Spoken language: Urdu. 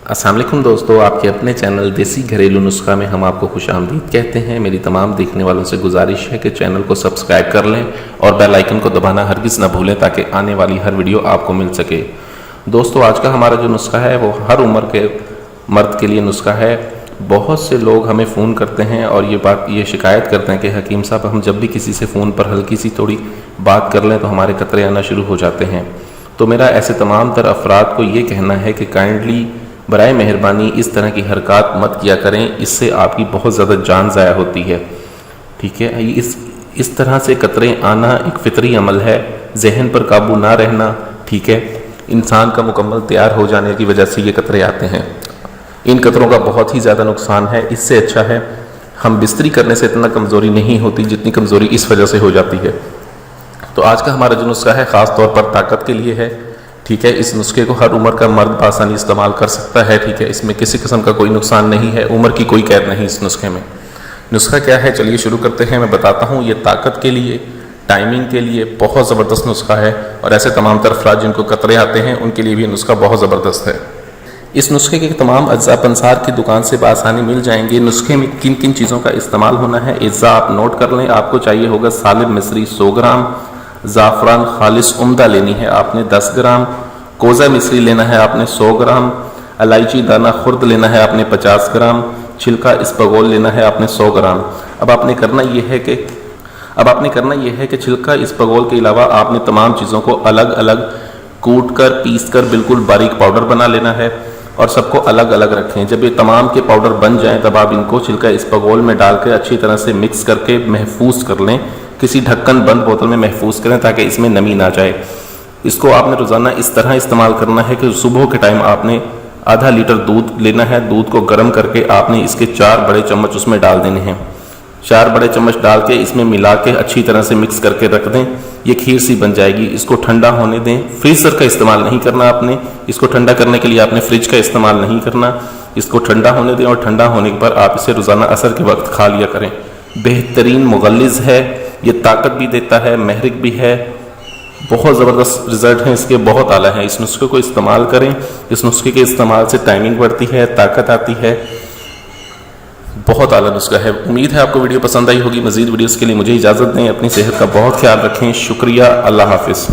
السلام علیکم دوستو، آپ کے اپنے چینل دیسی گھریلو نسخہ میں ہم آپ کو خوش آمدید کہتے ہیں۔ میری تمام دیکھنے والوں سے گزارش ہے کہ چینل کو سبسکرائب کر لیں اور بیل آئیکن کو دبانا ہرگز نہ بھولیں تاکہ آنے والی ہر ویڈیو آپ کو مل سکے۔ دوستو، آج کا ہمارا جو نسخہ ہے وہ ہر عمر کے مرد کے لیے نسخہ ہے۔ بہت سے لوگ ہمیں فون کرتے ہیں اور یہ شکایت کرتے ہیں کہ حکیم صاحب، ہم جب بھی کسی سے فون پر ہلکی سی تھوڑی بات کر لیں تو ہمارے قطرے آنا شروع ہو جاتے ہیں۔ تو میرا ایسے تمام تر افراد کو یہ کہنا ہے کہ کائنڈلی برائے مہربانی اس طرح کی حرکات مت کیا کریں، اس سے آپ کی بہت زیادہ جان ضائع ہوتی ہے۔ ٹھیک ہے، اس طرح سے قطرے آنا ایک فطری عمل ہے، ذہن پر قابو نہ رہنا، ٹھیک ہے، انسان کا مکمل تیار ہو جانے کی وجہ سے یہ قطرے آتے ہیں۔ ان قطروں کا بہت ہی زیادہ نقصان ہے۔ اس سے اچھا ہے ہم بستری کرنے سے اتنا کمزوری نہیں ہوتی جتنی کمزوری اس وجہ سے ہو جاتی ہے۔ تو آج کا ہمارا جو نسخہ ہے خاص طور پر طاقت کے لیے ہے۔ ٹھیک ہے، اس نسخے کو ہر عمر کا مرد بآسانی استعمال کر سکتا ہے۔ ٹھیک ہے، اس میں کسی قسم کا کوئی نقصان نہیں ہے، عمر کی کوئی قید نہیں اس نسخے میں۔ نسخہ کیا ہے، چلیے شروع کرتے ہیں۔ میں بتاتا ہوں، یہ طاقت کے لیے، ٹائمنگ کے لیے بہت زبردست نسخہ ہے، اور ایسے تمام تر افراد جن کو قطرے آتے ہیں ان کے لیے بھی یہ نسخہ بہت زبردست ہے۔ اس نسخے کے تمام اجزاء پنسار کی دکان سے بآسانی مل جائیں گے۔ نسخے میں کن کن چیزوں کا استعمال ہونا ہے اجزاء آپ نوٹ کر لیں۔ آپ کو چاہیے ہوگا سالم مصری 100 گرام، زعفران خالص عمدہ لینی ہے آپ نے 10 گرام، کوزہ مصری لینا ہے آپ نے 100 گرام، الائچی دانہ خرد لینا ہے آپ نے 50 گرام، چھلکا اسپغول لینا ہے آپ نے 100 گرام۔ اب آپ نے کرنا یہ ہے کہ چھلکا اسپغول کے علاوہ آپ نے تمام چیزوں کو الگ الگ کوٹ کر پیس کر بالکل باریک پاؤڈر بنا لینا ہے اور سب کو الگ الگ رکھیں۔ جب یہ تمام کے پاؤڈر بن جائیں تب آپ ان کو چھلکا اسپغول میں ڈال کے اچھی طرح سے مکس کر کے محفوظ کر لیں۔ کسی ڈھکن بند بوتل میں محفوظ کریں تاکہ اس میں نمی نہ جائے۔ اس کو آپ نے روزانہ اس طرح استعمال کرنا ہے کہ صبح کے ٹائم آپ نے آدھا لیٹر دودھ لینا ہے، دودھ کو گرم کر کے آپ نے اس کے 4 بڑے چمچ اس میں ڈال دینے ہیں۔ 4 بڑے چمچ ڈال کے اس میں ملا کے اچھی طرح سے مکس کر کے رکھ دیں۔ یہ کھیر سی بن جائے گی۔ اس کو ٹھنڈا ہونے دیں۔ فریزر کا استعمال نہیں کرنا آپ نے، اس کو ٹھنڈا کرنے کے لیے آپ نے فریج کا استعمال نہیں کرنا۔ اس کو ٹھنڈا ہونے دیں اور ٹھنڈا ہونے پر آپ اسے روزانہ عصر کے وقت کھا لیا کریں۔ بہترین مغلظ ہے، یہ طاقت بھی دیتا ہے، محرک بھی ہے، بہت زبردست رزلٹ ہیں اس کے، بہت اعلیٰ ہیں۔ اس نسخے کو استعمال کریں۔ اس نسخے کے استعمال سے ٹائمنگ بڑھتی ہے، طاقت آتی ہے، بہت اعلیٰ نسخہ ہے۔ امید ہے آپ کو ویڈیو پسند آئی ہوگی۔ مزید ویڈیوز کے لیے مجھے اجازت دیں۔ اپنی صحت کا بہت خیال رکھیں۔ شکریہ، اللہ حافظ۔